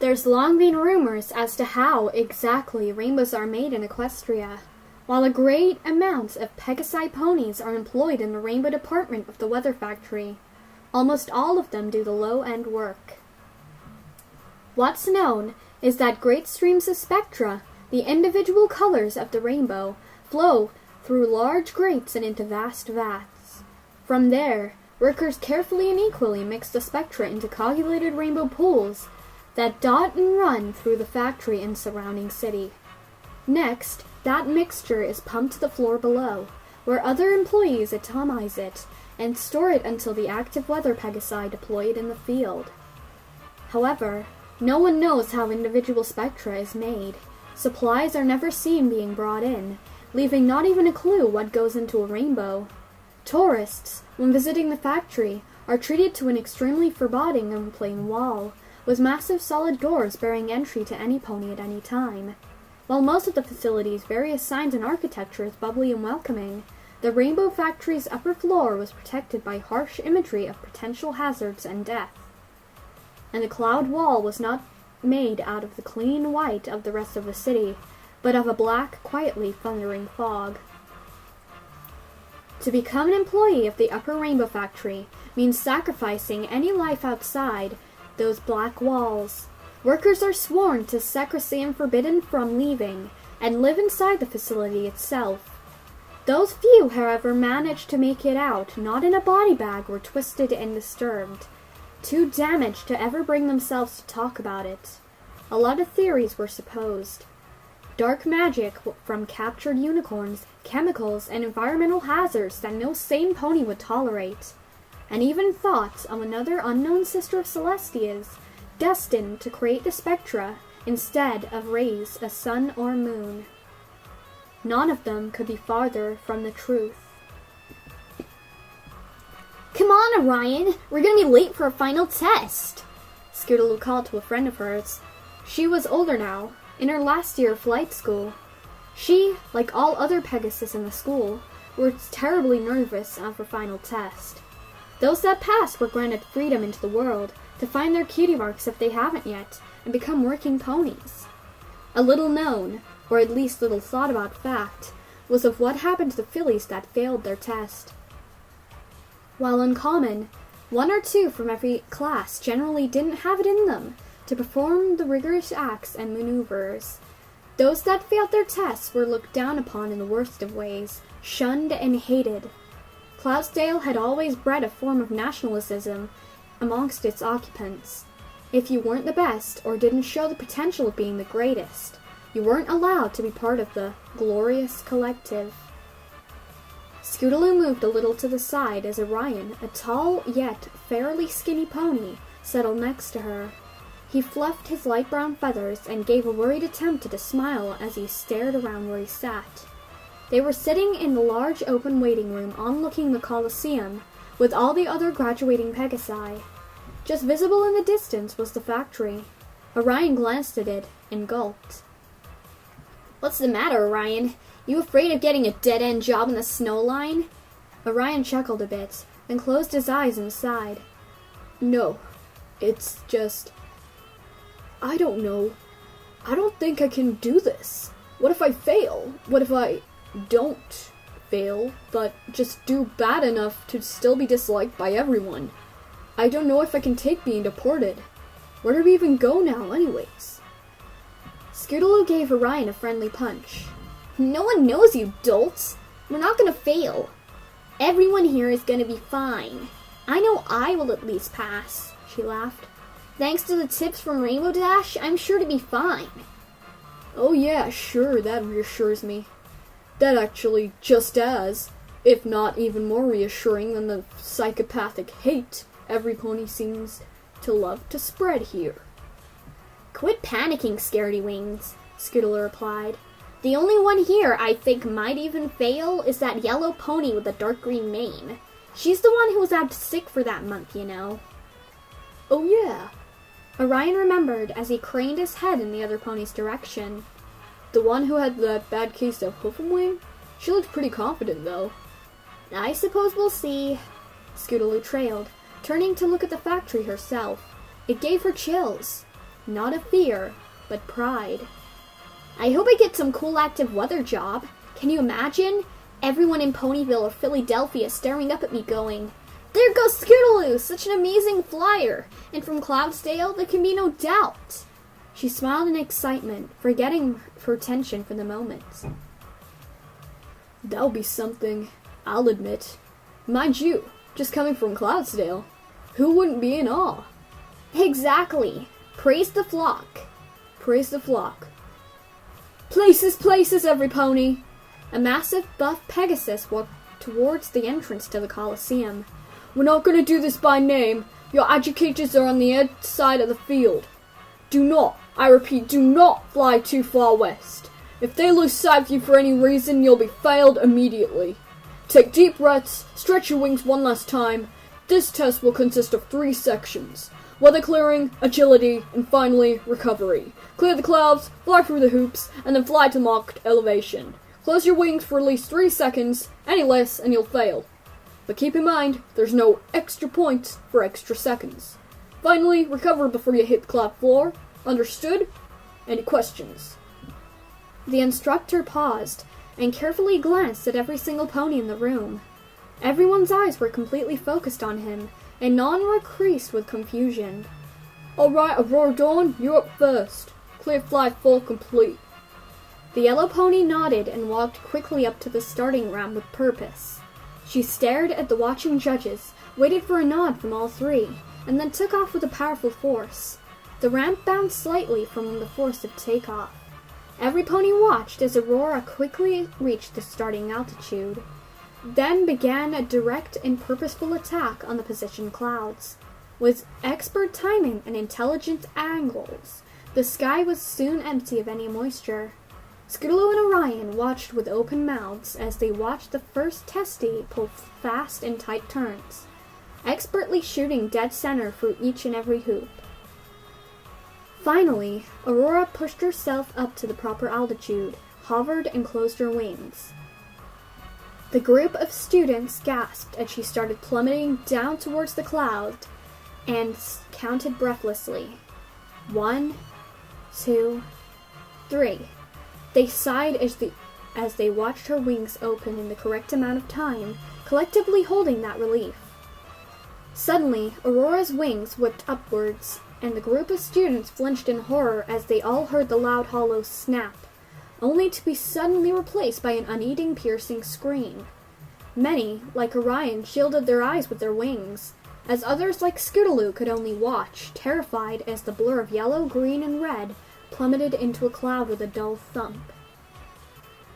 There's long been rumors as to how exactly rainbows are made in Equestria. While a great amount of Pegasi ponies are employed in the rainbow department of the weather factory, almost all of them do the low-end work. What's known is that great streams of spectra, the individual colors of the rainbow, flow through large grates and into vast vats. From there, workers carefully and equally mix the spectra into coagulated rainbow pools that dot and run through the factory and surrounding city. Next, that mixture is pumped to the floor below, where other employees atomize it and store it until the active weather Pegasi deployed in the field. However, no one knows how individual spectra is made. Supplies are never seen being brought in, leaving not even a clue what goes into a rainbow. Tourists, when visiting the factory, are treated to an extremely forbidding and plain wall, with massive solid doors bearing entry to any pony at any time. While most of the facility's various signs and architecture is bubbly and welcoming, the Rainbow Factory's upper floor was protected by harsh imagery of potential hazards and death. And the cloud wall was not made out of the clean white of the rest of the city, but of a black, quietly thundering fog. To become an employee of the Upper Rainbow Factory means sacrificing any life outside those black walls. Workers are sworn to secrecy and forbidden from leaving, and live inside the facility itself. Those few, however, manage to make it out, not in a body bag or twisted and disturbed, too damaged to ever bring themselves to talk about it. A lot of theories were supposed. Dark magic from captured unicorns, chemicals, and environmental hazards that no sane pony would tolerate. And even thoughts of another unknown sister of Celestia's, destined to create the spectra instead of raise a sun or moon. None of them could be farther from the truth. Come on, Orion! We're gonna be late for our final test! Scootaloo called to a friend of hers. She was older now, in her last year of flight school. She, like all other Pegasus in the school, were terribly nervous of her final test. Those that passed were granted freedom into the world to find their cutie marks if they haven't yet, and become working ponies. A little known, or at least little thought about fact, was of what happened to the fillies that failed their test. While uncommon, one or two from every class generally didn't have it in them to perform the rigorous acts and maneuvers. Those that failed their tests were looked down upon in the worst of ways, shunned and hated. Cloudsdale had always bred a form of nationalism amongst its occupants. If you weren't the best or didn't show the potential of being the greatest, you weren't allowed to be part of the glorious collective. Scootaloo moved a little to the side as Orion, a tall yet fairly skinny pony, settled next to her. He fluffed his light brown feathers and gave a worried attempt at a smile as he stared around where he sat. They were sitting in the large open waiting room overlooking the Colosseum, with all the other graduating Pegasi. Just visible in the distance was the factory. Orion glanced at it and gulped. What's the matter, Orion? You afraid of getting a dead-end job in the snow line? Orion chuckled a bit, and closed his eyes and sighed. No, it's just... I don't know. I don't think I can do this. What if I fail? What if I don't fail, but just do bad enough to still be disliked by everyone? I don't know if I can take being deported. Where do we even go now, anyways? Scootaloo gave Orion a friendly punch. No one knows, you dolts. We're not gonna fail. Everyone here is gonna be fine. I know I will at least pass, she laughed. Thanks to the tips from Rainbow Dash, I'm sure to be fine. Oh yeah, sure, that reassures me. That actually just as, if not even more reassuring than the psychopathic hate every pony seems to love to spread here. Quit panicking, Scaredy Wings, Scootaloo replied. The only one here I think might even fail is that yellow pony with the dark green mane. She's the one who was out sick for that month, you know. Oh yeah. Orion remembered as he craned his head in the other pony's direction. The one who had that bad case of hoof'em-wing? She looked pretty confident, though. I suppose we'll see. Scootaloo trailed, turning to look at the factory herself. It gave her chills. not of fear, but pride. I hope I get some cool active weather job. Can you imagine? Everyone in Ponyville or Philadelphia staring up at me going, "There goes Scootaloo, such an amazing flyer! And from Cloudsdale, there can be no doubt." She smiled in excitement, forgetting her tension for the moment. That'll be something, I'll admit. Mind you, just coming from Cloudsdale, who wouldn't be in awe? Exactly. Praise the flock. Praise the flock. Places, places, every pony! A massive buff Pegasus walked towards the entrance to the Coliseum. We're not going to do this by name. Your educators are on the outside of the field. Do not, I repeat, do not fly too far west. If they lose sight of you for any reason, you'll be failed immediately. Take deep breaths, stretch your wings one last time. This test will consist of 3 sections. Weather clearing, agility, and finally, recovery. Clear the clouds, fly through the hoops, and then fly to marked elevation. Close your wings for at least 3 seconds, any less and you'll fail. But keep in mind, there's no extra points for extra seconds. Finally, recover before you hit the cloud floor. Understood? Any questions? The instructor paused and carefully glanced at every single pony in the room. Everyone's eyes were completely focused on him, and none were creased with confusion. Alright, Aurora Dawn, you're up first. Clear flight full complete. The yellow pony nodded and walked quickly up to the starting ramp with purpose. She stared at the watching judges, waited for a nod from all 3, and then took off with a powerful force. The ramp bounced slightly from the force of takeoff. Every pony watched as Aurora quickly reached the starting altitude, then began a direct and purposeful attack on the positioned clouds. With expert timing and intelligent angles, the sky was soon empty of any moisture. Scootaloo and Orion watched with open mouths as they watched the first testy pull fast and tight turns, expertly shooting dead center through each and every hoop. Finally, Aurora pushed herself up to the proper altitude, hovered, and closed her wings. The group of students gasped as she started plummeting down towards the cloud and counted breathlessly. 1, 2, 3. They sighed as they watched her wings open in the correct amount of time, collectively holding that relief. Suddenly, Aurora's wings whipped upwards, and the group of students flinched in horror as they all heard the loud hollow snap, only to be suddenly replaced by an unending piercing scream. Many, like Orion, shielded their eyes with their wings, as others like Scootaloo could only watch, terrified as the blur of yellow, green, and red plummeted into a cloud with a dull thump.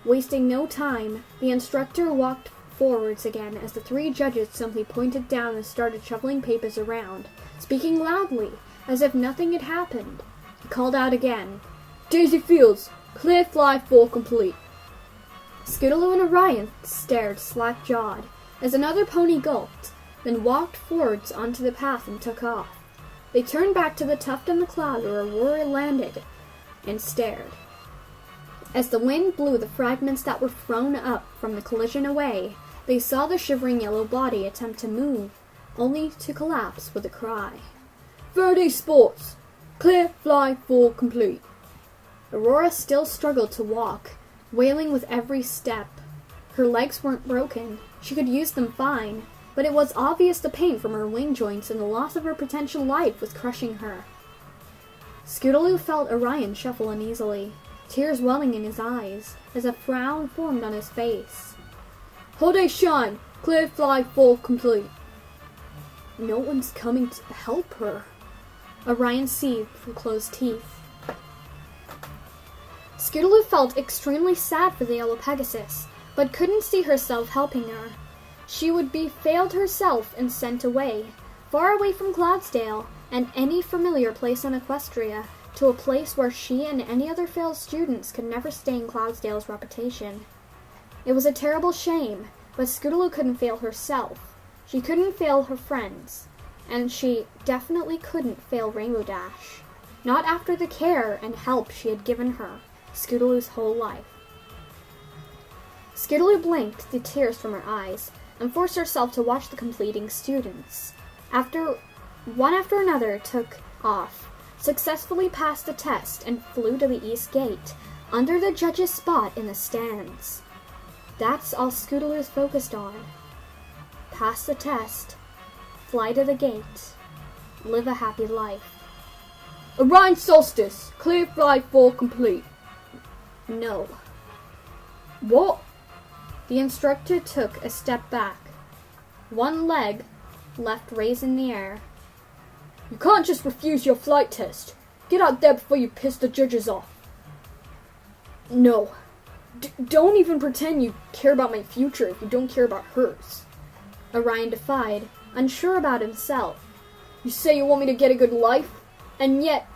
Wasting no time, the instructor walked forwards again as the 3 judges simply pointed down and started shuffling papers around, speaking loudly, as if nothing had happened. He called out again, "Daisy Fields, clear fly full complete." Scootaloo and Orion stared slack-jawed, as another pony gulped, then walked forwards onto the path and took off. They turned back to the tuft in the cloud where Aurora landed, and stared. As the wind blew the fragments that were thrown up from the collision away, they saw the shivering yellow body attempt to move, only to collapse with a cry. "Faraday Sports! Clear fly full complete." Aurora still struggled to walk, wailing with every step. Her legs weren't broken. She could use them fine, but it was obvious the pain from her wing joints and the loss of her potential life was crushing her. Scootaloo felt Orion shuffle uneasily, tears welling in his eyes, as a frown formed on his face. "Whole day shine! Clear fly full complete." "No one's coming to help her." Orion seethed through closed teeth. Scootaloo felt extremely sad for the yellow Pegasus, but couldn't see herself helping her. She would be failed herself and sent away, far away from Cloudsdale and any familiar place in Equestria, to a place where she and any other failed students could never stain Cloudsdale's reputation. It was a terrible shame, but Scootaloo couldn't fail herself. She couldn't fail her friends, and she definitely couldn't fail Rainbow Dash. Not after the care and help she had given her Scootaloo's whole life. Scootaloo blinked the tears from her eyes and forced herself to watch the completing students. One after another took off, successfully passed the test and flew to the east gate, under the judge's spot in the stands. That's all Scootaloo's focused on. Pass the test, fly to the gate, live a happy life. Orion Solstice, clear flight full complete. No. What? The instructor took a step back, one leg left raised in the air. You can't just refuse your flight test. Get out there before you piss the judges off. No. Don't even pretend you care about my future if you don't care about hers. Orion defied, unsure about himself. You say you want me to get a good life, and yet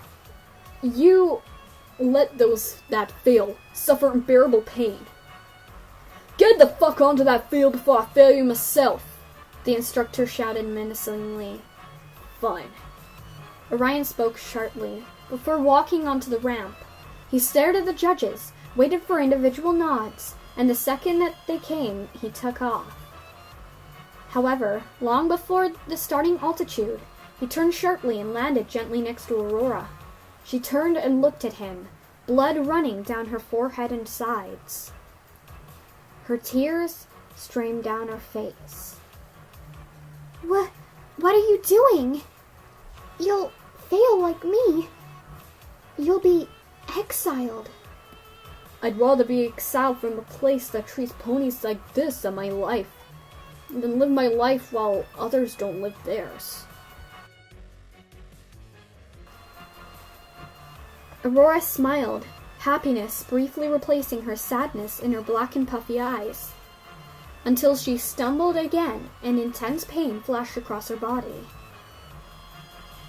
you let those that fail suffer unbearable pain. Get the fuck onto that field before I fail you myself, the instructor shouted menacingly. Fine. Orion spoke sharply, before walking onto the ramp. He stared at the judges, waited for individual nods, and the second that they came, he took off. However, long before the starting altitude, he turned sharply and landed gently next to Aurora. She turned and looked at him, blood running down her forehead and sides. Her tears streamed down her face. What are you doing? You'll fail like me. You'll be exiled. I'd rather be exiled from a place that treats ponies like this than my life, than live my life while others don't live theirs. Aurora smiled, happiness briefly replacing her sadness in her black and puffy eyes, until she stumbled again and intense pain flashed across her body.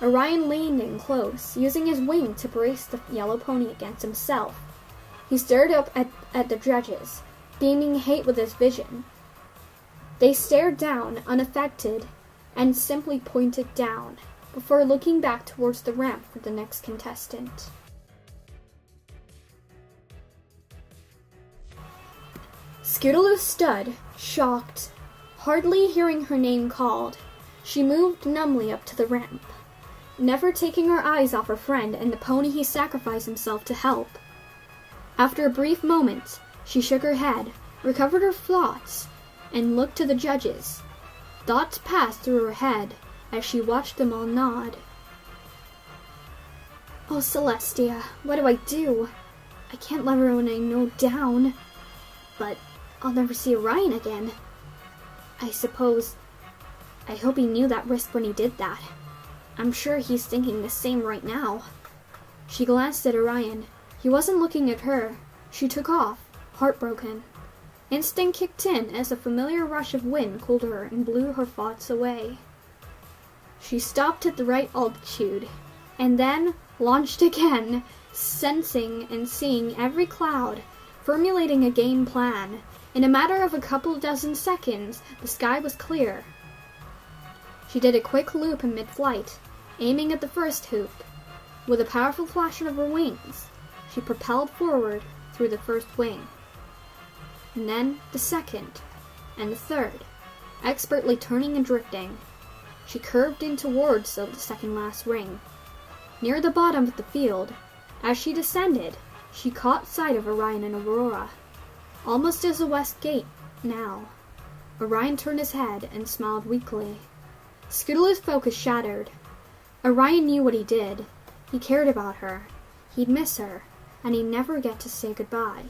Orion leaned in close, using his wing to brace the yellow pony against himself. He stared up at the judges, beaming hate with his vision. They stared down, unaffected, and simply pointed down, before looking back towards the ramp for the next contestant. Scootaloo stood, shocked, hardly hearing her name called. She moved numbly up to the ramp, never taking her eyes off her friend and the pony he sacrificed himself to help. After a brief moment, she shook her head, recovered her thoughts, and looked to the judges. Thoughts passed through her head as she watched them all nod. Oh, Celestia, what do I do? I can't let everyone I know down, but I'll never see Orion again. I hope he knew that risk when he did that. I'm sure he's thinking the same right now. She glanced at Orion. He wasn't looking at her. She took off, heartbroken. Instinct kicked in as a familiar rush of wind cooled her and blew her thoughts away. She stopped at the right altitude, and then launched again, sensing and seeing every cloud, formulating a game plan. In a matter of a couple dozen seconds, the sky was clear. She did a quick loop in mid-flight, aiming at the first hoop. With a powerful flashing of her wings, she propelled forward through the first wing. And then the second, and the third, expertly turning and drifting. She curved in towards the second last ring. Near the bottom of the field, as she descended, she caught sight of Orion and Aurora. Almost as the west gate now. Orion turned his head and smiled weakly. Scootaloo's focus shattered. Orion knew what he did. He cared about her. He'd miss her, and he'd never get to say goodbye.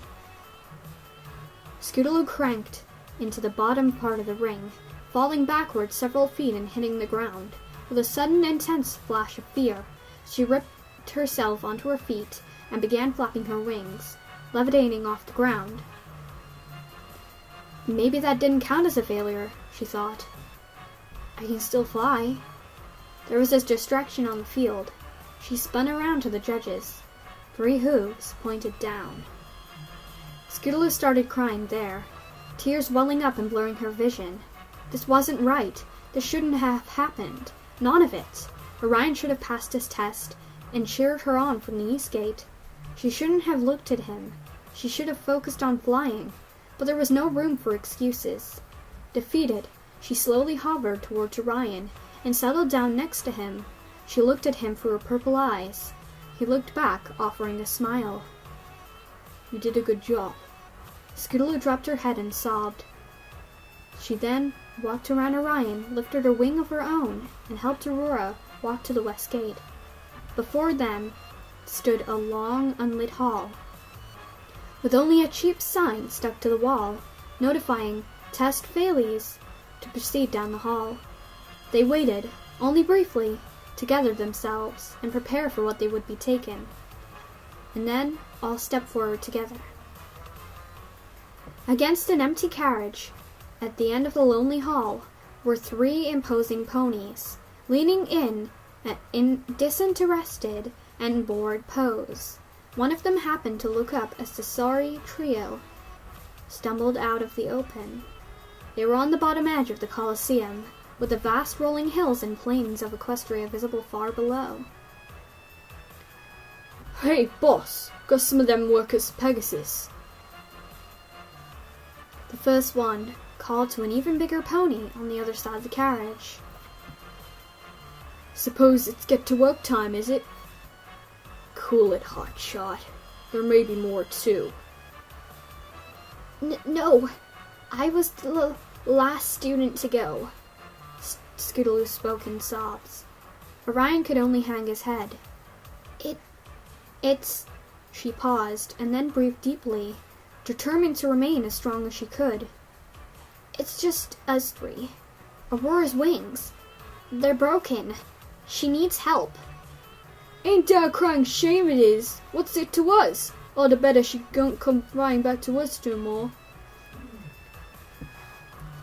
Scootaloo cranked into the bottom part of the ring, falling backward several feet and hitting the ground. With a sudden intense flash of fear, she ripped herself onto her feet and began flapping her wings, levitating off the ground. Maybe that didn't count as a failure, she thought. I can still fly. There was a distraction on the field. She spun around to the judges. 3 hooves pointed down. Scootaloo started crying there, tears welling up and blurring her vision. This wasn't right. This shouldn't have happened. None of it. Orion should have passed his test and cheered her on from the east gate. She shouldn't have looked at him. She should have focused on flying. But there was no room for excuses. Defeated, she slowly hovered towards Orion and settled down next to him. She looked at him through her purple eyes. He looked back, offering a smile. You did a good job. Scootaloo dropped her head and sobbed. She then walked around Orion, lifted a wing of her own, and helped Aurora walk to the west gate. Before them stood a long, unlit hall, with only a cheap sign stuck to the wall, notifying test failees to proceed down the hall. They waited, only briefly, to gather themselves and prepare for what they would be taken, and then all stepped forward together. Against an empty carriage, at the end of the lonely hall, were 3 imposing ponies, leaning in disinterested and bored pose. One of them happened to look up as the sorry trio stumbled out of the open. They were on the bottom edge of the Colosseum, with the vast rolling hills and plains of Equestria visible far below. Hey, boss, got some of them workers Pegasus. The first one called to an even bigger pony on the other side of the carriage. Suppose it's get to work time, is it? Cool it, hotshot. There may be more, too. No, I was the last student to go. Scootaloo spoke in sobs. Orion could only hang his head. It's... She paused, and then breathed deeply, determined to remain as strong as she could. It's just us 3. Aurora's wings. They're broken. She needs help. Ain't that a crying shame it is? What's it to us? All the better she don't come flying back to us no more.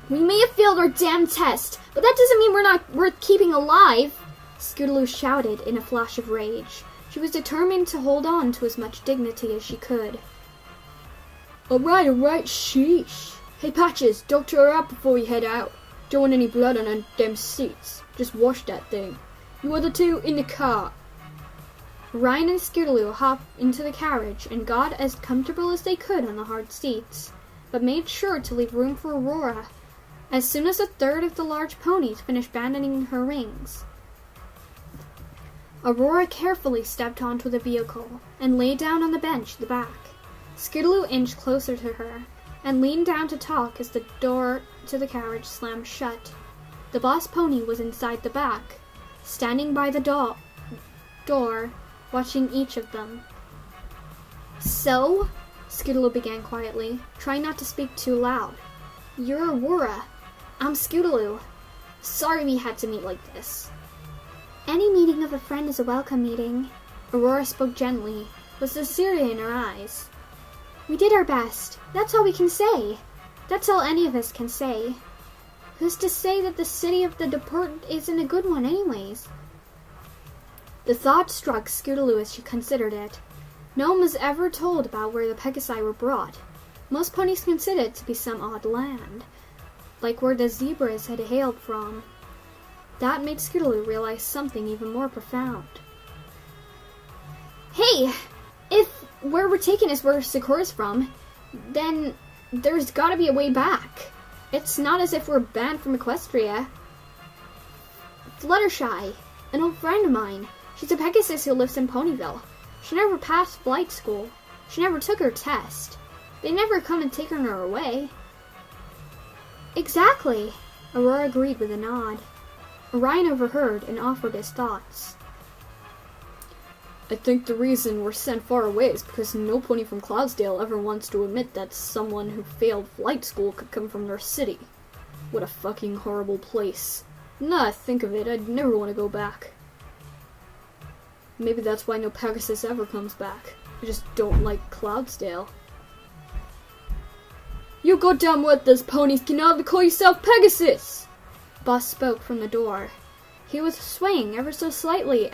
We may have failed our damn test, but that doesn't mean we're not worth keeping alive. Scootaloo shouted in a flash of rage. She was determined to hold on to as much dignity as she could. Alright, sheesh. Hey, Patches, doctor her up before we head out. Don't want any blood on her damn seats. Just wash that thing. You other 2 in the car. Orion and Scootaloo hopped into the carriage and got as comfortable as they could on the hard seats, but made sure to leave room for Aurora as soon as a third of the large ponies finished abandoning her rings. Aurora carefully stepped onto the vehicle and lay down on the bench at the back. Scootaloo inched closer to her and leaned down to talk as the door to the carriage slammed shut. The boss pony was inside the back, standing by the door, watching each of them. So? Scootaloo began quietly, trying not to speak too loud. You're Aurora. I'm Scootaloo. Sorry we had to meet like this. Any meeting of a friend is a welcome meeting. Aurora spoke gently, with sincerity in her eyes. We did our best. That's all we can say. That's all any of us can say. Who's to say that the city of the departed isn't a good one anyways? The thought struck Scootaloo as she considered it. No one was ever told about where the Pegasi were brought. Most ponies considered it to be some odd land, like where the zebras had hailed from. That made Scootaloo realize something even more profound. Hey! If where we're taken is where Sakura's from, then there's gotta be a way back. It's not as if we're banned from Equestria. Fluttershy, an old friend of mine. She's a Pegasus who lives in Ponyville. She never passed flight school. She never took her test. They never come and taken her away. Exactly, Aurora agreed with a nod. Orion overheard and offered his thoughts. I think the reason we're sent far away is because no pony from Cloudsdale ever wants to admit that someone who failed flight school could come from their city. What a fucking horrible place. Now I think of it, I'd never want to go back. Maybe that's why no Pegasus ever comes back. I just don't like Cloudsdale. You goddamn worthless ponies can now call yourself Pegasus! Boss spoke from the door. He was swaying ever so slightly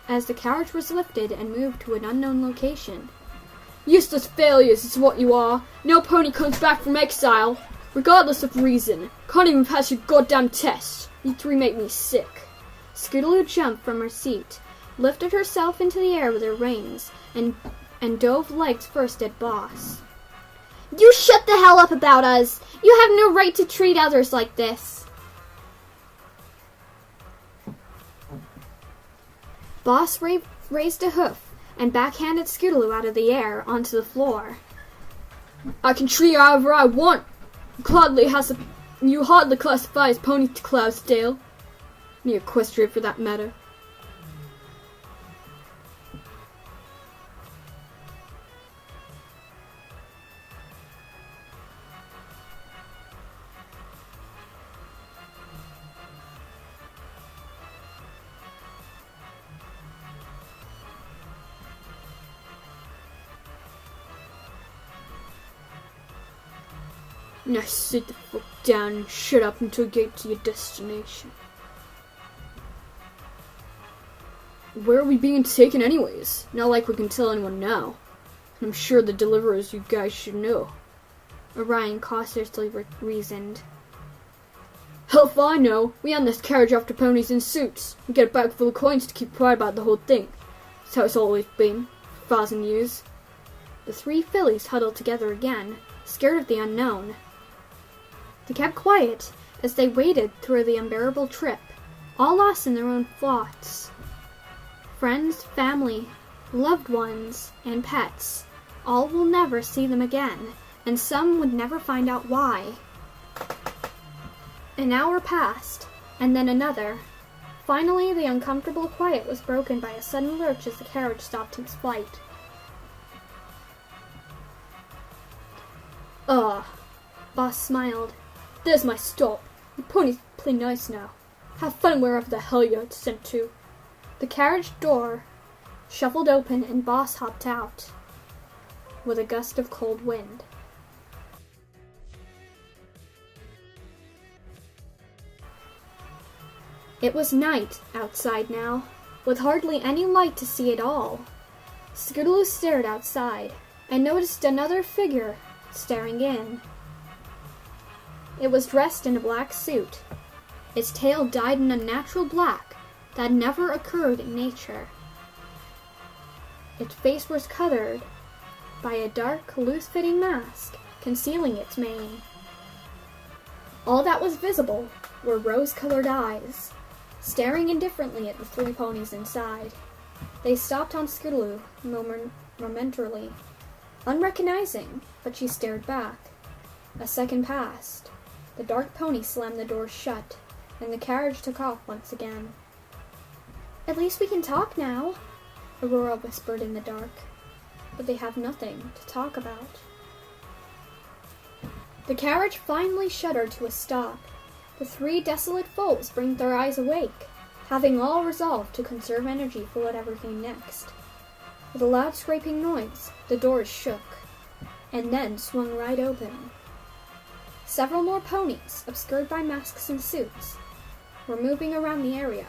as the carriage was lifted and moved to an unknown location. Useless failures is what you are. No pony comes back from exile, regardless of reason. Can't even pass your goddamn test. You 3 make me sick. Scootaloo jumped from her seat, lifted herself into the air with her wings, and dove legs first at Boss. You shut the hell up about us! You have no right to treat others like this! Boss raised a hoof and backhanded Skittle out of the air onto the floor. I can treat you however I want. You hardly classify as pony to Cloudsdale. Near Equestria for that matter. Now sit the fuck down and shut up until you get to your destination. Where are we being taken anyways? Not like we can tell anyone now. I'm sure the deliverers you guys should know. Orion cautiously reasoned. Hell if I know. We hand this carriage off to ponies in suits. We get a bag full of coins to keep quiet about the whole thing. That's how it's always been. For 1,000 years. The 3 fillies huddled together again, scared of the unknown. They kept quiet as they waded through the unbearable trip, all lost in their own thoughts. Friends, family, loved ones, and pets, all will never see them again, and some would never find out why. An hour passed, and then another. Finally, the uncomfortable quiet was broken by a sudden lurch as the carriage stopped its flight. Boss smiled. There's my stop. The ponies play nice now. Have fun wherever the hell you're sent to. The carriage door shuffled open and Boss hopped out with a gust of cold wind. It was night outside now, with hardly any light to see at all. Skittle stared outside and noticed another figure staring in. It was dressed in a black suit. Its tail dyed an unnatural black that never occurred in nature. Its face was covered by a dark, loose-fitting mask concealing its mane. All that was visible were rose-colored eyes, staring indifferently at the 3 ponies inside. They stopped on Skittle momentarily, unrecognizing, but she stared back. A second passed. The dark pony slammed the door shut, and the carriage took off once again. "At least we can talk now," Aurora whispered in the dark. But they have nothing to talk about. The carriage finally shuddered to a stop. The 3 desolate foals blinked their eyes awake, having all resolved to conserve energy for whatever came next. With a loud scraping noise, the doors shook, and then swung right open. Several more ponies, obscured by masks and suits, were moving around the area.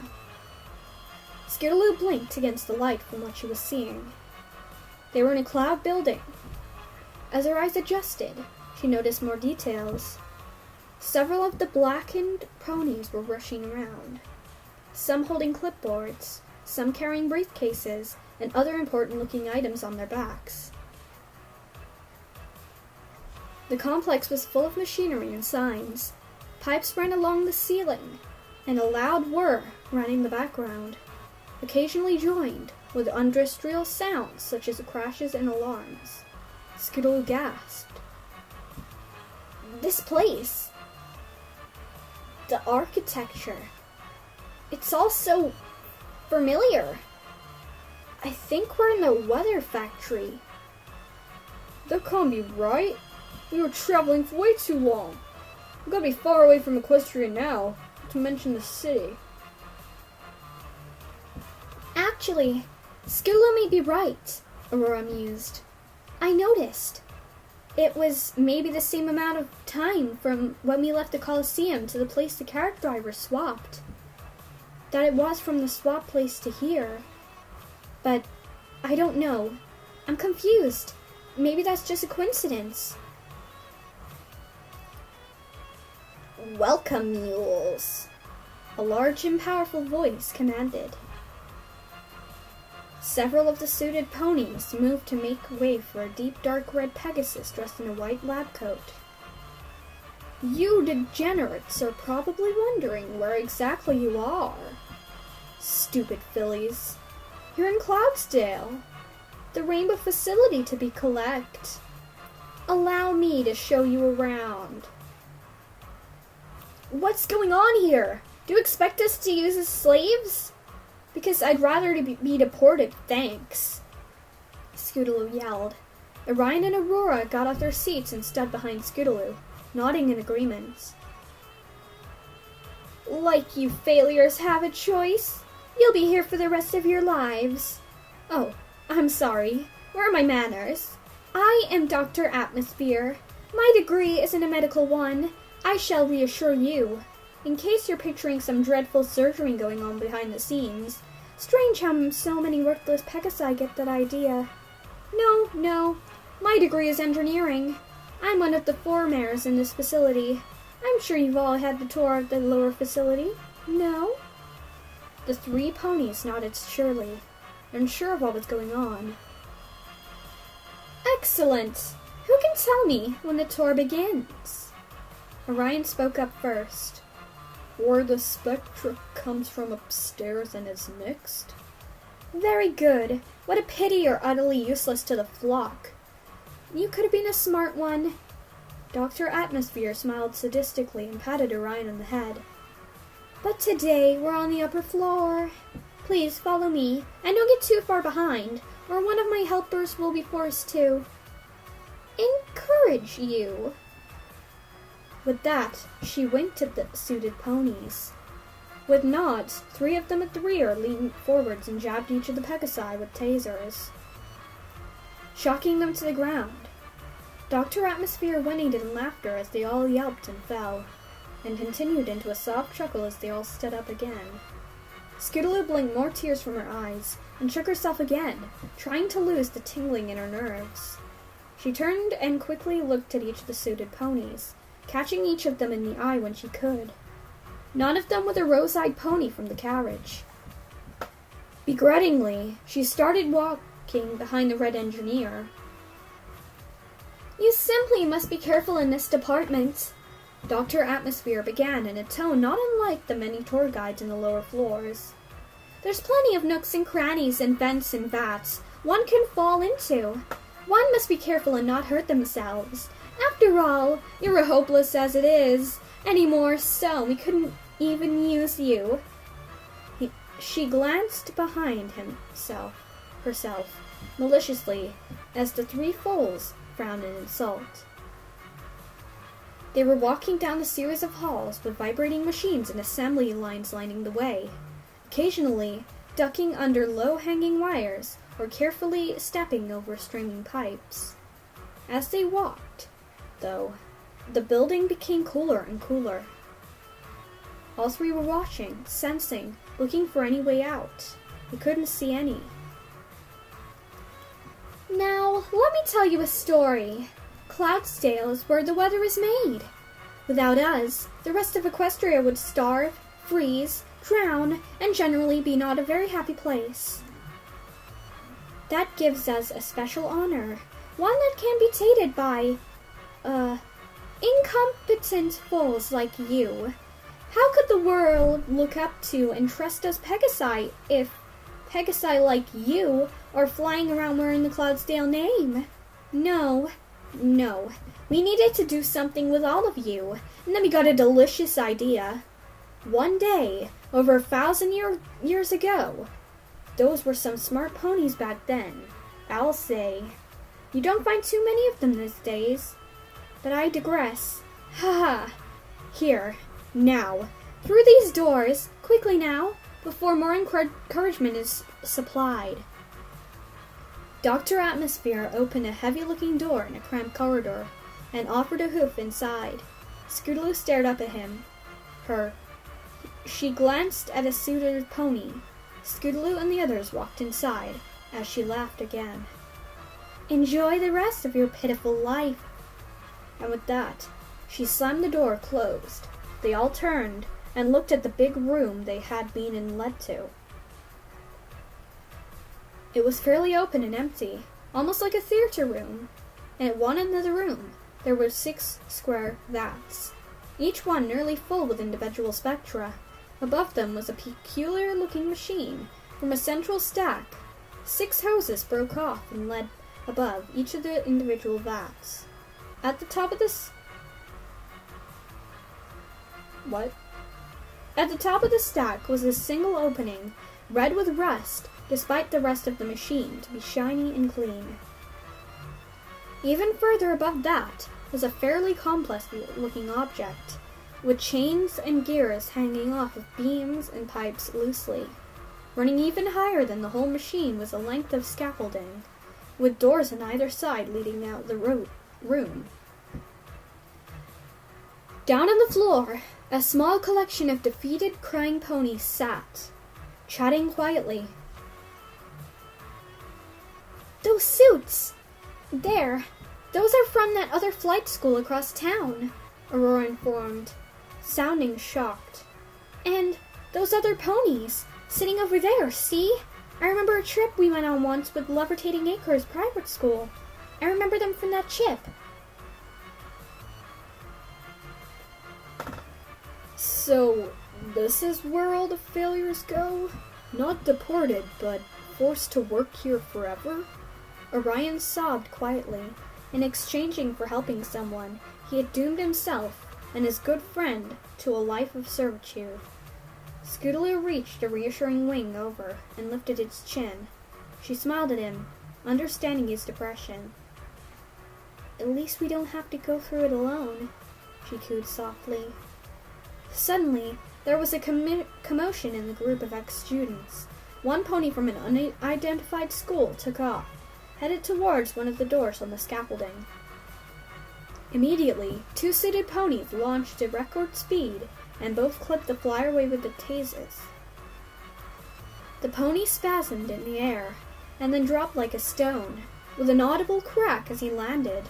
Skittle blinked against the light from what she was seeing. They were in a cloud building. As her eyes adjusted, she noticed more details. Several of the blackened ponies were rushing around, some holding clipboards, some carrying briefcases, and other important-looking items on their backs. The complex was full of machinery and signs. Pipes ran along the ceiling, and a loud whir ran in the background, occasionally joined with industrial sounds such as crashes and alarms. Skittle gasped. This place, the architecture, it's all so familiar. I think we're in the weather factory. That can't be right. We were traveling for way too long. We've got to be far away from Equestria now, not to mention the city. Actually, Skittle may be right, Aurora mused. I noticed. It was maybe the same amount of time from when we left the Coliseum to the place the carriage driver swapped. That it was from the swap place to here. But I don't know. I'm confused. Maybe that's just a coincidence. Welcome, mules, a large and powerful voice commanded. Several of the suited ponies moved to make way for a deep dark red Pegasus dressed in a white lab coat. You degenerates are probably wondering where exactly you are. Stupid fillies. You're in Cloudsdale. The Rainbow facility to be collect. Allow me to show you around. What's going on here? Do you expect us to use as slaves? Because I'd rather be deported, thanks. Scootaloo yelled. Orion and Aurora got off their seats and stood behind Scootaloo, nodding in agreement. Like you failures have a choice. You'll be here for the rest of your lives. Oh, I'm sorry. Where are my manners? I am Dr. Atmosphere. My degree isn't a medical one. I shall reassure you. In case you're picturing some dreadful surgery going on behind the scenes. Strange how so many worthless Pegasi get that idea. No. My degree is engineering. I'm one of the foremayors in this facility. I'm sure you've all had the tour of the lower facility. No? The 3 ponies nodded surely, unsure of what was going on. Excellent! Who can tell me when the tour begins? Orion spoke up first. Or the spectra comes from upstairs and is mixed? Very good. What a pity you're utterly useless to the flock. You could have been a smart one. Dr. Atmosphere smiled sadistically and patted Orion on the head. But today we're on the upper floor. Please follow me, and don't get too far behind, or one of my helpers will be forced to encourage you. With that, she winked at the suited ponies. With nods, 3 of them at the rear leaned forwards and jabbed each of the Pegasi with tasers, shocking them to the ground. Dr. Atmosphere whinnied in laughter as they all yelped and fell, and continued into a soft chuckle as they all stood up again. Scootaloo blinked more tears from her eyes, and shook herself again, trying to lose the tingling in her nerves. She turned and quickly looked at each of the suited ponies, catching each of them in the eye when she could. None of them with a rose-eyed pony from the carriage. Begrudgingly, she started walking behind the red engineer. You simply must be careful in this department. Dr. Atmosphere began in a tone not unlike the many tour guides in the lower floors. There's plenty of nooks and crannies and vents and vats one can fall into. One must be careful and not hurt themselves. After all, you're hopeless as it is. Any more so, we couldn't even use you. She glanced behind herself, maliciously, as the 3 foals frowned in insult. They were walking down a series of halls with vibrating machines and assembly lines lining the way, occasionally ducking under low-hanging wires or carefully stepping over streaming pipes. As they walked, though, the building became cooler and cooler. All 3 were watching, sensing, looking for any way out. They couldn't see any. Now, let me tell you a story. Cloudsdale is where the weather is made. Without us, the rest of Equestria would starve, freeze, drown, and generally be not a very happy place. That gives us a special honor, one that can be tainted by, incompetent fools like you. How could the world look up to and trust us Pegasi if Pegasi like you are flying around wearing the Cloudsdale name? No. We needed to do something with all of you, and then we got a delicious idea. One day, over 1,000 years ago, those were some smart ponies back then, I'll say. You don't find too many of them these days. But I digress. Ha! Here, now, through these doors, quickly now, before more encouragement is supplied. Dr. Atmosphere opened a heavy-looking door in a cramped corridor and offered a hoof inside. Scootaloo stared up at him. She glanced at a suited pony. Scootaloo and the others walked inside as she laughed again. Enjoy the rest of your pitiful life. And with that, she slammed the door closed. They all turned and looked at the big room they had been led to. It was fairly open and empty, almost like a theater room. And at one end of the room, there were 6 square vats, each one nearly full with individual spectra. Above them was a peculiar-looking machine from a central stack 6 hoses broke off and led above each of the individual vats. At the top of this... What? At the top of the stack was a single opening, red with rust, despite the rest of the machine to be shiny and clean. Even further above that was a fairly complex-looking object, with chains and gears hanging off of beams and pipes loosely. Running even higher than the whole machine was a length of scaffolding, with doors on either side leading out the room. Down on the floor, a small collection of defeated, crying ponies sat, chatting quietly. Those suits! There, those are from that other flight school across town, Aurora informed, sounding shocked. And those other ponies, sitting over there, see? I remember a trip we went on once with Levitating Acres private school. I remember them from that chip. So, this is where all the failures go? Not deported, but forced to work here forever? Orion sobbed quietly. In exchanging for helping someone, he had doomed himself and his good friend to a life of servitude. Scootaloo reached a reassuring wing over and lifted its chin. She smiled at him, understanding his depression. "At least we don't have to go through it alone," she cooed softly. Suddenly, there was a commotion in the group of ex-students. One pony from an unidentified school took off, headed towards one of the doors on the scaffolding. Immediately, 2 suited ponies launched at record speed and both clipped the flyer away with the tasers. The pony spasmed in the air and then dropped like a stone, with an audible crack as he landed,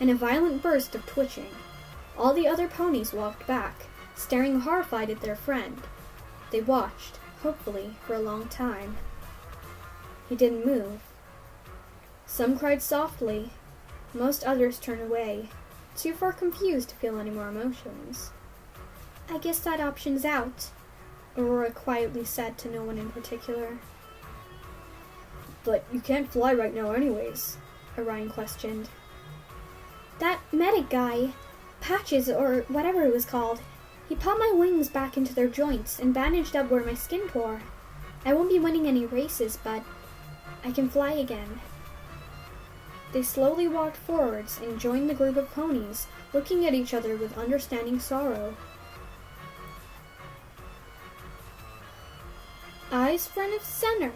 and a violent burst of twitching. All the other ponies walked back, staring horrified at their friend. They watched, hopefully, for a long time. He didn't move. Some cried softly. Most others turned away, too far confused to feel any more emotions. I guess that option's out, Aurora quietly said to no one in particular. But you can't fly right now anyways, Orion questioned. That medic guy, Patches or whatever it was called, he popped my wings back into their joints and bandaged up where my skin tore. I won't be winning any races, but I can fly again. They slowly walked forwards and joined the group of ponies, looking at each other with understanding sorrow. Eyes front of center,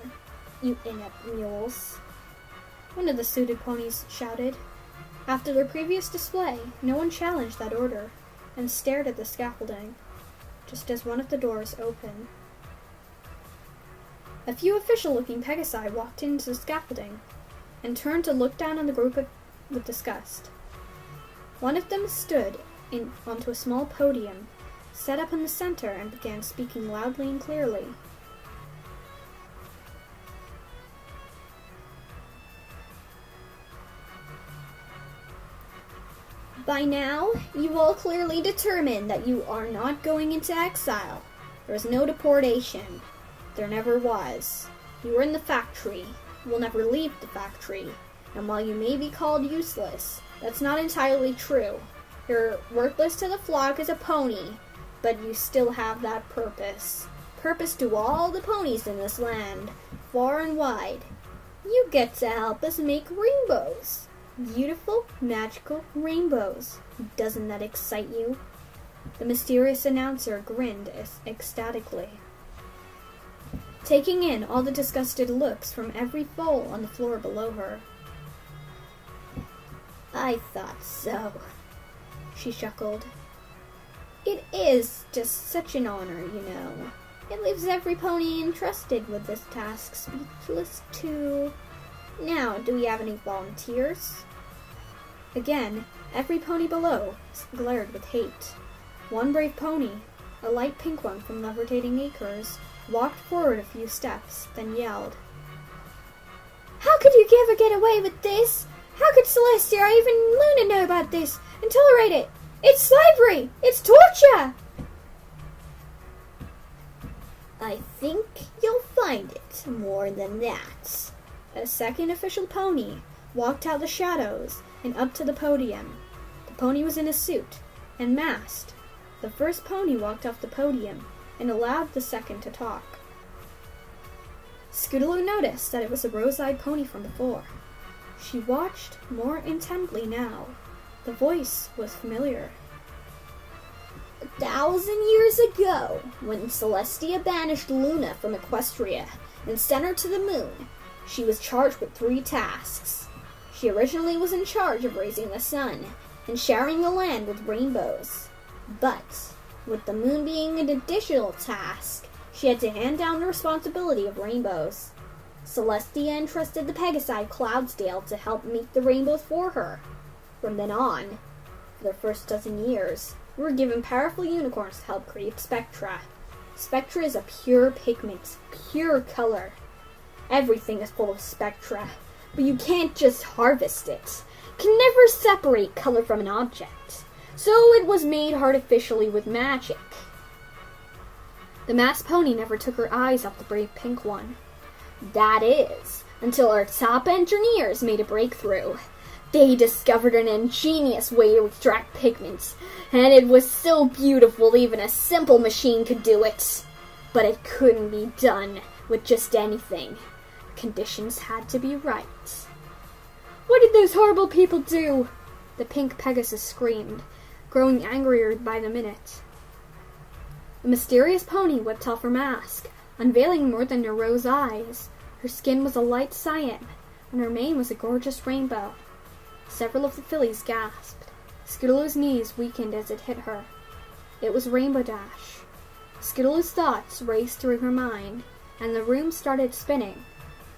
you inept mules, one of the suited ponies shouted. After their previous display, no one challenged that order, and stared at the scaffolding, just as one of the doors opened. A few official-looking Pegasi walked into the scaffolding, and turned to look down on the group with disgust. One of them stood onto a small podium, set up in the center, and began speaking loudly and clearly. By now, you've all clearly determined that you are not going into exile. There is no deportation. There never was. You are in the factory. You will never leave the factory. And while you may be called useless, that's not entirely true. You're worthless to the flock as a pony, but you still have that purpose. Purpose to all the ponies in this land, far and wide. You get to help us make rainbows. Beautiful, magical rainbows. Doesn't that excite you? The mysterious announcer grinned ecstatically, taking in all the disgusted looks from every foal on the floor below her. I thought so, she chuckled. It is just such an honor, you know. It leaves every pony entrusted with this task speechless too. Now, do we have any volunteers? Again, every pony below glared with hate. One brave pony, a light pink one from Levitating Acres, walked forward a few steps, then yelled. How could you ever get away with this? How could Celestia or even Luna know about this and tolerate it? It's slavery! It's torture! I think you'll find it more than that, A second official pony walked out the shadows and up to the podium. The pony was in a suit and masked. The first pony walked off the podium and allowed the second to talk. Scootaloo noticed that it was a rose-eyed pony from before. She watched more intently now. The voice was familiar. 1,000 years ago, when Celestia banished Luna from Equestria and sent her to the moon, she was charged with 3 tasks. She originally was in charge of raising the sun and sharing the land with rainbows. But, with the moon being an additional task, she had to hand down the responsibility of rainbows. Celestia entrusted the Pegasi Cloudsdale to help make the rainbows for her. From then on, for the first dozen years, we were given powerful unicorns to help create spectra. Spectra is a pure pigment, pure color. Everything is full of spectra, but you can't just harvest it. Can never separate color from an object. So it was made artificially with magic. The masked pony never took her eyes off the brave pink one. That is, until our top engineers made a breakthrough. They discovered an ingenious way to extract pigments, and it was so beautiful even a simple machine could do it. But it couldn't be done with just anything. Conditions had to be right. What did those horrible people do? The pink Pegasus screamed, growing angrier by the minute. The mysterious pony whipped off her mask, unveiling more than her rose eyes. Her skin was a light cyan, and her mane was a gorgeous rainbow. Several of the fillies gasped. Scootaloo's knees weakened as it hit her. It was Rainbow Dash. Scootaloo's thoughts raced through her mind, and the room started spinning.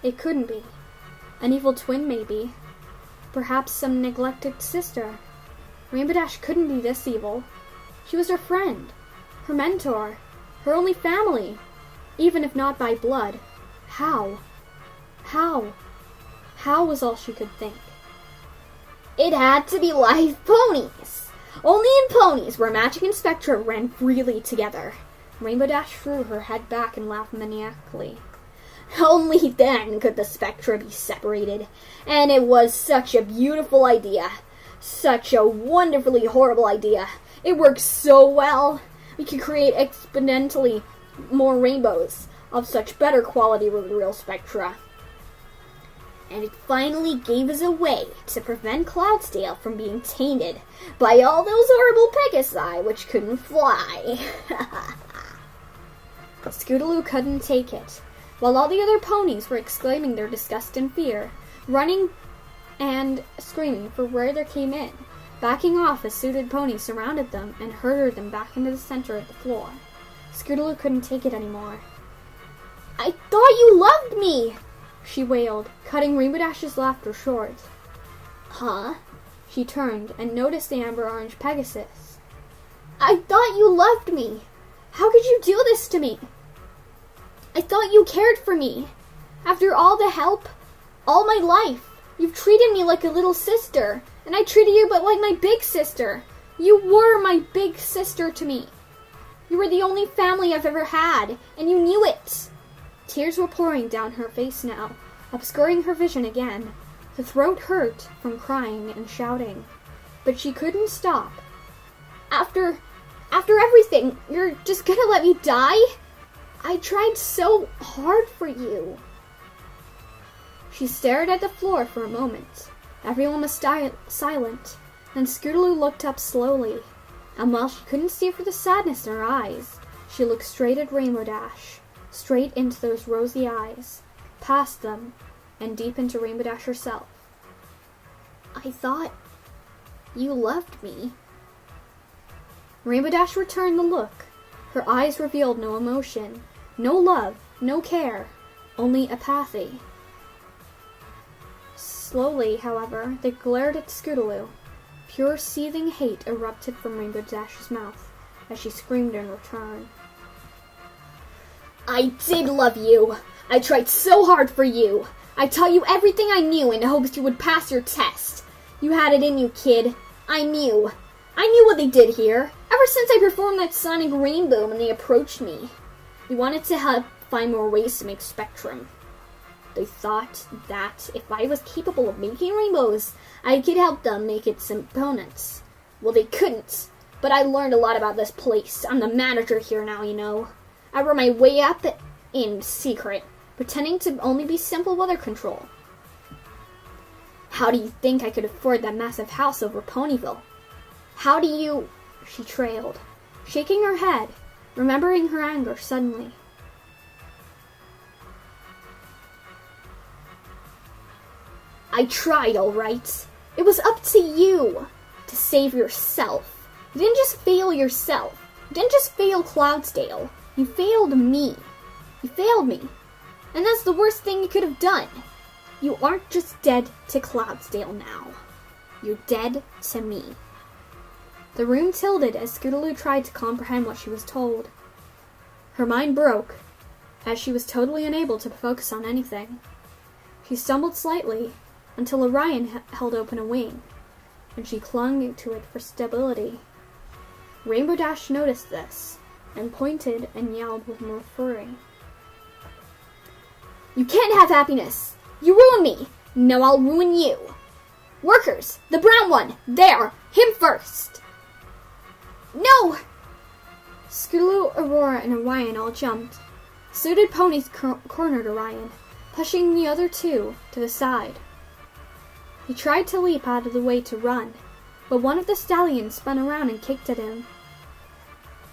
It couldn't be. An evil twin, maybe. Perhaps some neglected sister. Rainbow Dash couldn't be this evil. She was her friend, her mentor, her only family, even if not by blood. How? How was all she could think. It had to be live ponies. Only in ponies where magic and spectra ran freely together. Rainbow Dash threw her head back and laughed maniacally. Only then could the spectra be separated. And it was such a beautiful idea. Such a wonderfully horrible idea. It worked so well. We could create exponentially more rainbows of such better quality with real spectra. And it finally gave us a way to prevent Cloudsdale from being tainted by all those horrible Pegasi which couldn't fly. Scootaloo couldn't take it. While all the other ponies were exclaiming their disgust and fear, running and screaming for where they came in, backing off as suited ponies surrounded them and herded them back into the center of the floor. Scootaloo couldn't take it anymore. I thought you loved me, she wailed, cutting Rainbow Dash's laughter short. Huh? She turned and noticed the amber-orange Pegasus. I thought you loved me. How could you do this to me? I thought you cared for me. After all the help, all my life, you've treated me like a little sister, and I treated you but like my big sister. You were my big sister to me. You were the only family I've ever had, and you knew it. Tears were pouring down her face now, obscuring her vision again. Her throat hurt from crying and shouting, but she couldn't stop. After everything, you're just gonna let me die? I tried so hard for you. She stared at the floor for a moment. Everyone was silent. Then Scootaloo looked up slowly, and while she couldn't see for the sadness in her eyes, she looked straight at Rainbow Dash, straight into those rosy eyes, past them, and deep into Rainbow Dash herself. I thought you loved me. Rainbow Dash returned the look. Her eyes revealed no emotion, no love, no care, only apathy. Slowly, however, they glared at Scootaloo. Pure seething hate erupted from Rainbow Dash's mouth as she screamed in return. I did love you. I tried so hard for you. I taught you everything I knew in hopes you would pass your test. You had it in you, kid. I knew what they did here. Ever since I performed that sonic rainbow when they approached me. We wanted to help find more ways to make spectrum. They thought that if I was capable of making rainbows, I could help them make its components. Well, they couldn't, but I learned a lot about this place. I'm the manager here now, you know. I worked my way up in secret, pretending to only be simple weather control. How do you think I could afford that massive house over Ponyville? How do you... She trailed, shaking her head, remembering her anger suddenly. I tried, all right. It was up to you to save yourself. You didn't just fail yourself. You didn't just fail Cloudsdale. You failed me. You failed me. And that's the worst thing you could have done. You aren't just dead to Cloudsdale now. You're dead to me. The room tilted as Scootaloo tried to comprehend what she was told. Her mind broke, as she was totally unable to focus on anything. She stumbled slightly, until Orion held open a wing, and she clung to it for stability. Rainbow Dash noticed this, and pointed and yelled with more fury. You can't have happiness! You ruined me! Now I'll ruin you! Workers! The brown one! There! Him first! No! Scootaloo, Aurora, and Orion all jumped. Suited ponies cornered Orion, pushing the other two to the side. He tried to leap out of the way to run, but one of the stallions spun around and kicked at him.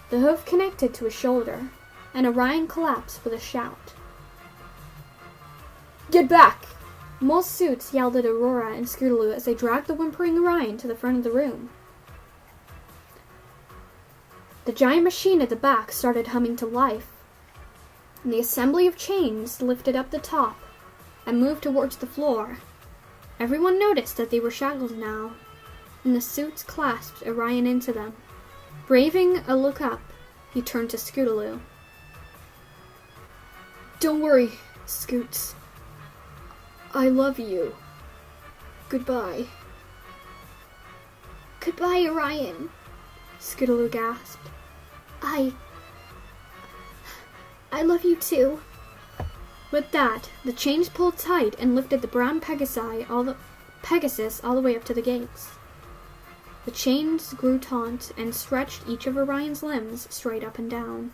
The hoof connected to his shoulder, and Orion collapsed with a shout. Get back! Most suits yelled at Aurora and Scootaloo as they dragged the whimpering Orion to the front of the room. The giant machine at the back started humming to life, and the assembly of chains lifted up the top and moved towards the floor. Everyone noticed that they were shackled now, and the suits clasped Orion into them. Braving a look up, he turned to Scootaloo. Don't worry, Scoots. I love you. Goodbye. Goodbye, Orion. Scootaloo gasped. I love you too. With that, the chains pulled tight and lifted the brown Pegasus all the way up to the gates. The chains grew taut and stretched each of Orion's limbs straight up and down.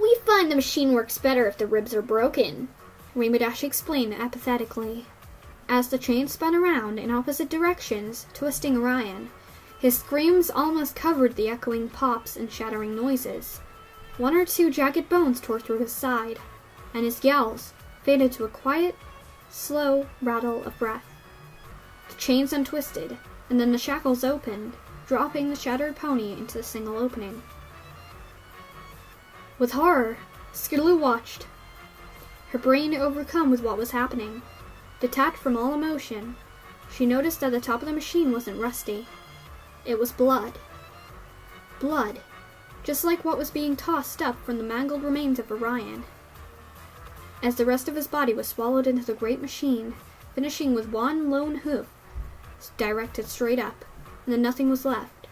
We find the machine works better if the ribs are broken, Rainbow Dash explained apathetically, as the chain spun around in opposite directions, twisting Orion. His screams almost covered the echoing pops and shattering noises. One or two jagged bones tore through his side, and his yells faded to a quiet, slow rattle of breath. The chains untwisted, and then the shackles opened, dropping the shattered pony into the single opening. With horror, Scootaloo watched, her brain overcome with what was happening. Detached from all emotion, she noticed that the top of the machine wasn't rusty. It was blood. Blood, just like what was being tossed up from the mangled remains of Orion. As the rest of his body was swallowed into the great machine, finishing with one lone hoof directed straight up, and then nothing was left.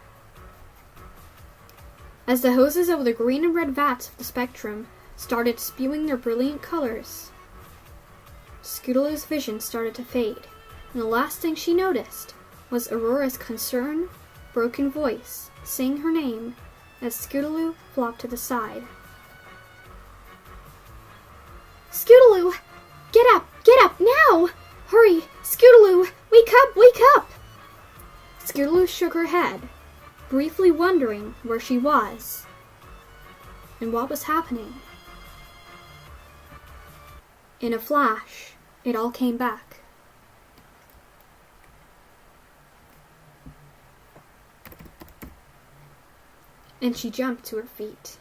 As the hoses over the green and red vats of the spectrum started spewing their brilliant colors, Scootaloo's vision started to fade, and the last thing she noticed was Aurora's concerned, broken voice saying her name as Scootaloo flopped to the side. Scootaloo! Get up, now! Hurry, Scootaloo, wake up! Scootaloo shook her head, briefly wondering where she was and what was happening. In a flash, it all came back. And she jumped to her feet.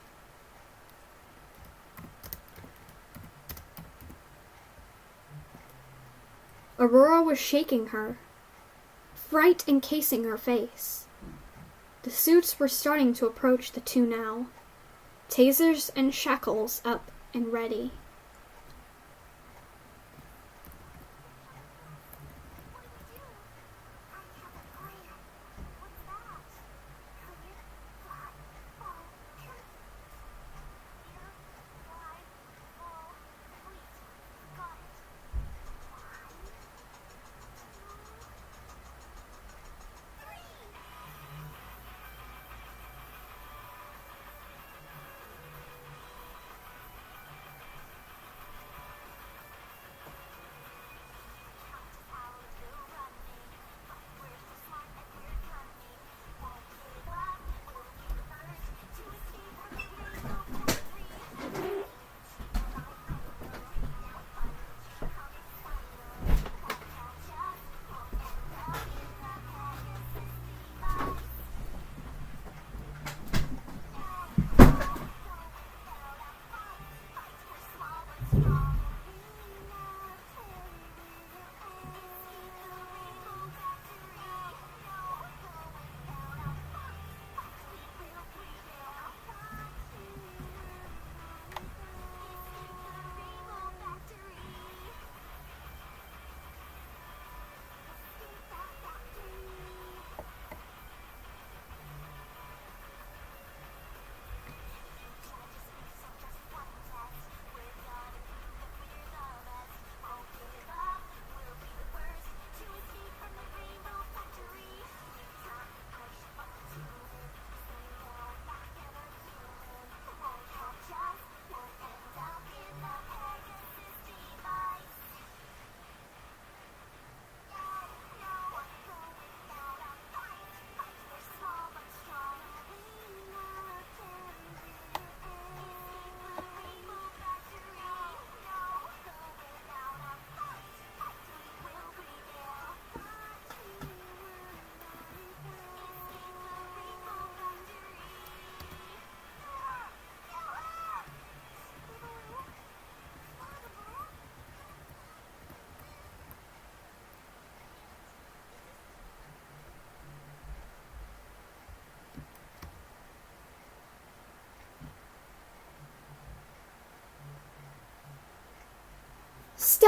Aurora was shaking her, fright encasing her face. The suits were starting to approach the two now, tasers and shackles up and ready.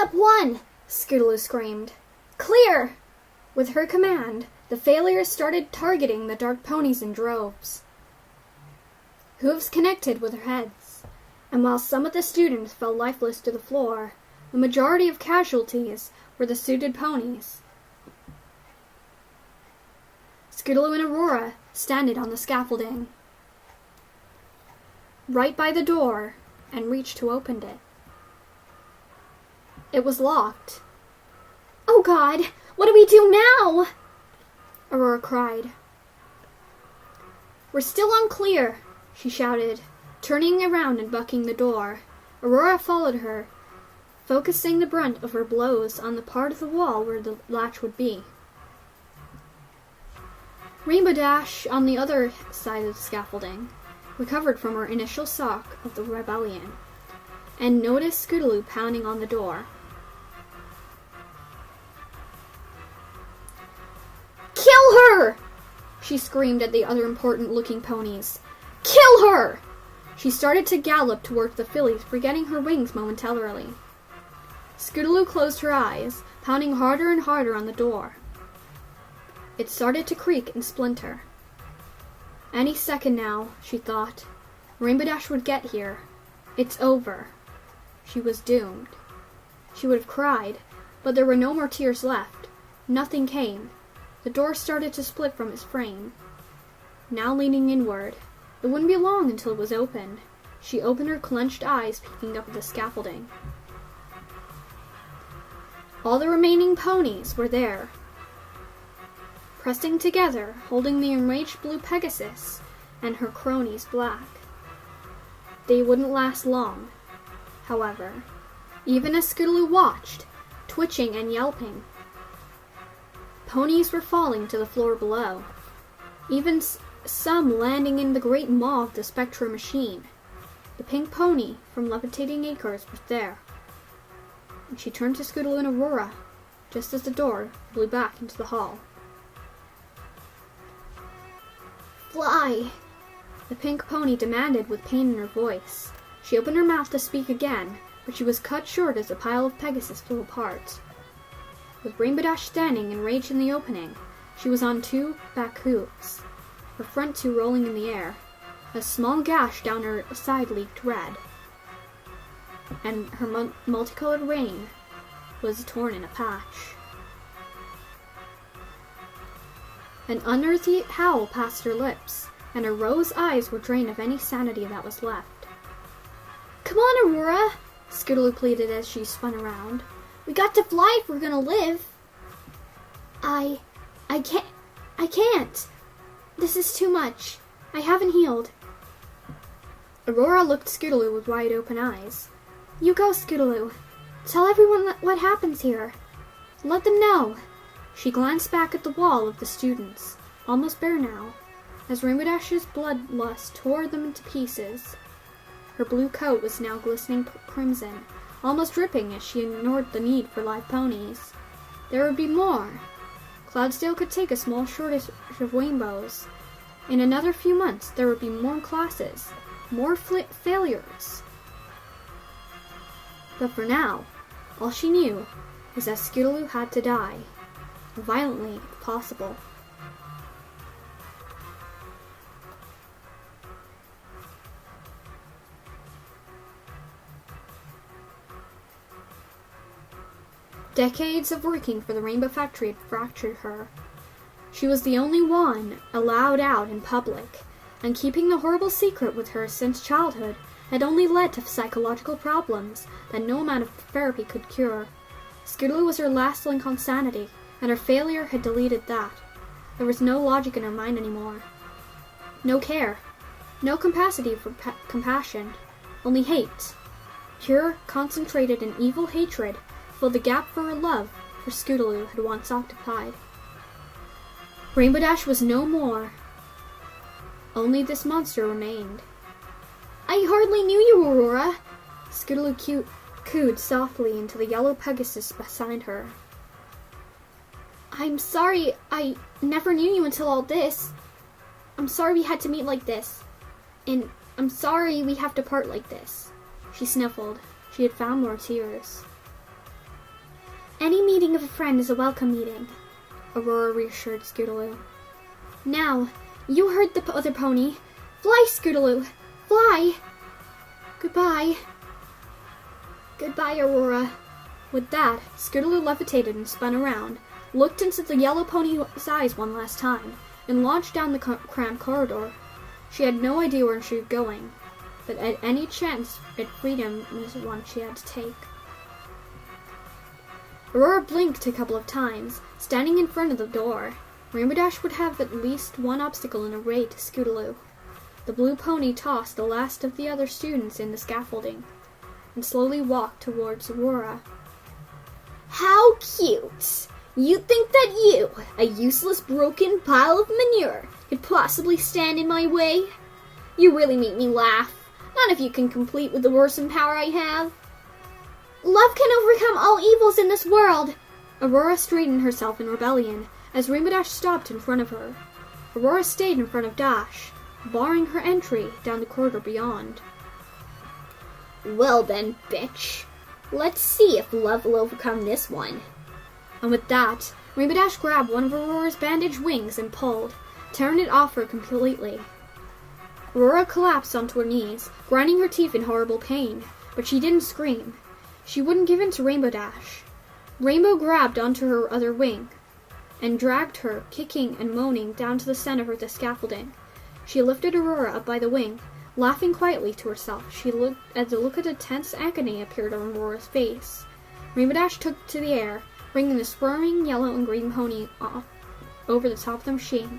Step 1! Scootaloo screamed. Clear! With her command, the failures started targeting the dark ponies in droves. Hooves connected with their heads, and while some of the students fell lifeless to the floor, the majority of casualties were the suited ponies. Scootaloo and Aurora standing on the scaffolding, right by the door, and reached to open it. It was locked. Oh God, what do we do now? Aurora cried. We're still unclear, she shouted, turning around and bucking the door. Aurora followed her, focusing the brunt of her blows on the part of the wall where the latch would be. Rainbow Dash, on the other side of the scaffolding, recovered from her initial shock of the rebellion, and noticed Scootaloo pounding on the door. Kill her! She screamed at the other important-looking ponies. Kill her! She started to gallop towards the fillies, forgetting her wings momentarily. Scootaloo closed her eyes, pounding harder and harder on the door. It started to creak and splinter. Any second now, she thought, Rainbow Dash would get here. It's over. She was doomed. She would have cried, but there were no more tears left. Nothing came. The door started to split from its frame. Now leaning inward, it wouldn't be long until it was opened. She opened her clenched eyes, peeking up at the scaffolding. All the remaining ponies were there, pressing together, holding the enraged blue Pegasus and her cronies black. They wouldn't last long, however, even as Scootaloo watched, twitching and yelping. Ponies were falling to the floor below, even some landing in the great maw of the Spectra machine. The pink pony from Levitating Acres was there, and she turned to Scootaloo and Aurora just as the door blew back into the hall. Fly! The pink pony demanded with pain in her voice. She opened her mouth to speak again, but she was cut short as a pile of Pegasus flew apart. With Rainbow Dash standing enraged in the opening, she was on two back hooves, her front two rolling in the air. A small gash down her side leaked red, and her multicolored rein was torn in a patch. An unearthly howl passed her lips, and her rose eyes were drained of any sanity that was left. Come on, Aurora, Scootaloo pleaded as she spun around. We got to fly if we're gonna live. I can't. This is too much. I haven't healed. Aurora looked Scootaloo with wide open eyes. You go, Scootaloo. Tell everyone what happens here. Let them know. She glanced back at the wall of the students, almost bare now, as Rainbow Dash's bloodlust tore them into pieces. Her blue coat was now glistening crimson, almost dripping as she ignored the need for live ponies. There would be more. Cloudsdale could take a small shortage of rainbows. In another few months, there would be more classes, more failures. But for now, all she knew was that Scootaloo had to die, violently if possible. Decades of working for the Rainbow Factory had fractured her. She was the only one allowed out in public, and keeping the horrible secret with her since childhood had only led to psychological problems that no amount of therapy could cure. Scootaloo was her last link on sanity, and her failure had deleted that. There was no logic in her mind anymore. No care. No capacity for compassion. Only hate. Pure, concentrated and evil hatred filled the gap for her love for Scootaloo had once occupied. Rainbow Dash was no more. Only this monster remained. I hardly knew you, Aurora. Scootaloo cooed softly into the yellow Pegasus beside her. I'm sorry I never knew you until all this. I'm sorry we had to meet like this. And I'm sorry we have to part like this. She sniffled. She had found more tears. Any meeting of a friend is a welcome meeting, Aurora reassured Scootaloo. Now, you heard the other pony. Fly, Scootaloo! Fly! Goodbye. Goodbye, Aurora. With that, Scootaloo levitated and spun around, looked into the yellow pony's eyes one last time, and launched down the cramped corridor. She had no idea where she was going, but at any chance at freedom was one she had to take. Aurora blinked a couple of times, standing in front of the door. Rainbow Dash would have at least one obstacle in array to Scootaloo. The blue pony tossed the last of the other students in the scaffolding, and slowly walked towards Aurora. How cute! You think that you, a useless broken pile of manure, could possibly stand in my way? You really make me laugh. Not if you can compete with the worsened power I have. Love can overcome all evils in this world. Aurora straightened herself in rebellion as Rainbow Dash stopped in front of her. Aurora stayed in front of Dash, barring her entry down the corridor beyond. Well then, bitch. Let's see if love will overcome this one. And with that, Rainbow Dash grabbed one of Aurora's bandaged wings and pulled, tearing it off her completely. Aurora collapsed onto her knees, grinding her teeth in horrible pain, but she didn't scream. She wouldn't give in to Rainbow Dash. Rainbow grabbed onto her other wing and dragged her, kicking and moaning, down to the center of the scaffolding. She lifted Aurora up by the wing, laughing quietly to herself. As the look of tense agony appeared on Aurora's face. Rainbow Dash took to the air, bringing the squirming yellow and green pony off over the top of the machine.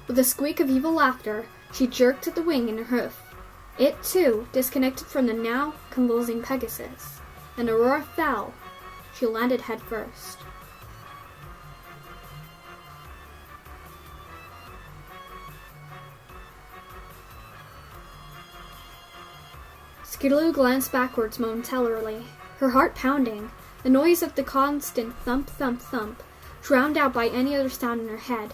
With a squeak of evil laughter, she jerked at the wing and hoof. It, too, disconnected from the now convulsing Pegasus, and Aurora fell. She landed head first. Scootaloo glanced backwards momentarily, her heart pounding, the noise of the constant thump, thump, thump, drowned out by any other sound in her head,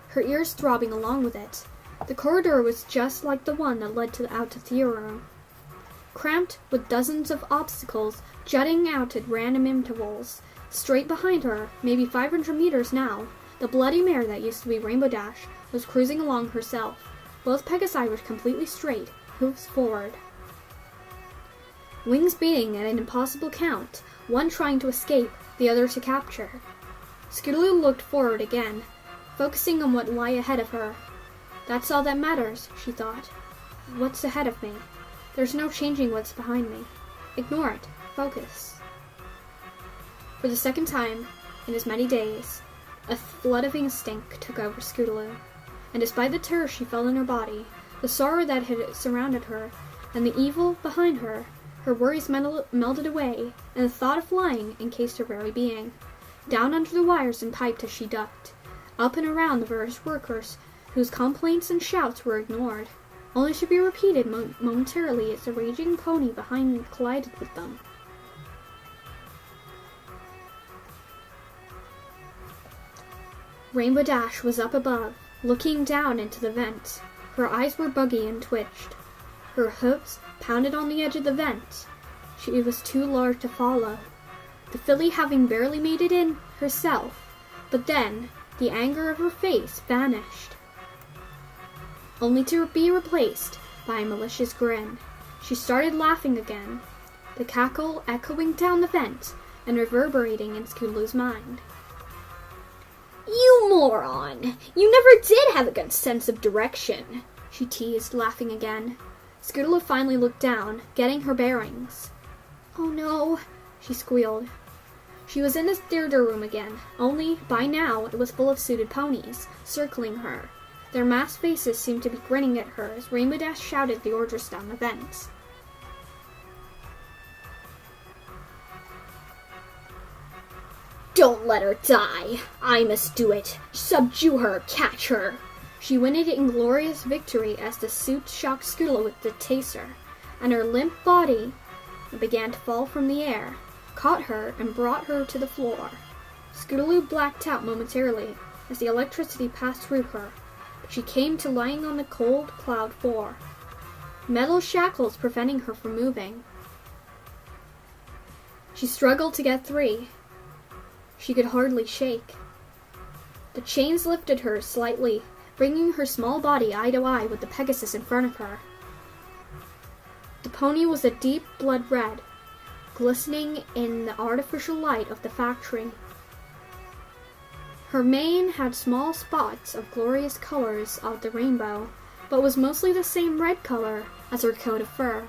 her ears throbbing along with it. The corridor was just like the one that led out to the theater room, cramped with dozens of obstacles jutting out at random intervals. Straight behind her, maybe 500 meters now, the bloody mare that used to be Rainbow Dash was cruising along herself. Both Pegasi were completely straight, hooves forward. Wings beating at an impossible count, one trying to escape, the other to capture. Scootaloo looked forward again, focusing on what lay ahead of her. That's all that matters, she thought. What's ahead of me? There's no changing what's behind me. Ignore it. Focus. For the second time in as many days, a flood of instinct took over Scootaloo, and despite the terror she felt in her body, the sorrow that had surrounded her, and the evil behind her, her worries melted away, and the thought of flying encased her very being. Down under the wires and piped as she ducked, up and around the various workers whose complaints and shouts were ignored, only to be repeated momentarily as the raging pony behind collided with them. Rainbow Dash was up above, looking down into the vent. Her eyes were buggy and twitched. Her hoofs pounded on the edge of the vent. She was too large to follow, the filly having barely made it in herself, but then the anger of her face vanished, only to be replaced by a malicious grin. She started laughing again, the cackle echoing down the vent and reverberating in Scootaloo's mind. You moron! You never did have a good sense of direction, she teased, laughing again. Scootaloo finally looked down, getting her bearings. Oh no, she squealed. She was in the theater room again, only, by now, it was full of suited ponies, circling her. Their masked faces seemed to be grinning at her as Rainbow Dash shouted the orders down the vent. Don't let her die. I must do it. Subdue her, catch her. She whinnied in glorious victory as the suit shocked Scootaloo with the taser, and her limp body began to fall from the air, caught her, and brought her to the floor. Scootaloo blacked out momentarily as the electricity passed through her, but she came to lying on the cold cloud floor, metal shackles preventing her from moving. She struggled to get 3. She could hardly shake. The chains lifted her slightly, bringing her small body eye to eye with the Pegasus in front of her. The pony was a deep blood red, glistening in the artificial light of the factory. Her mane had small spots of glorious colors of the rainbow, but was mostly the same red color as her coat of fur.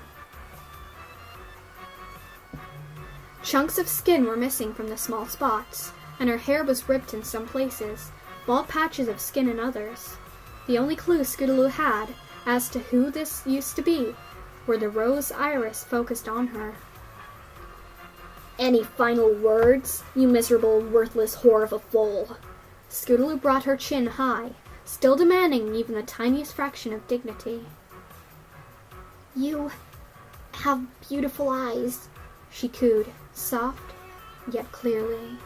Chunks of skin were missing from the small spots, and her hair was ripped in some places, bald patches of skin in others. The only clue Scootaloo had as to who this used to be were the rose iris focused on her. Any final words, you miserable, worthless whore of a foal? Scootaloo brought her chin high, still demanding even the tiniest fraction of dignity. You have beautiful eyes, she cooed, soft yet clearly.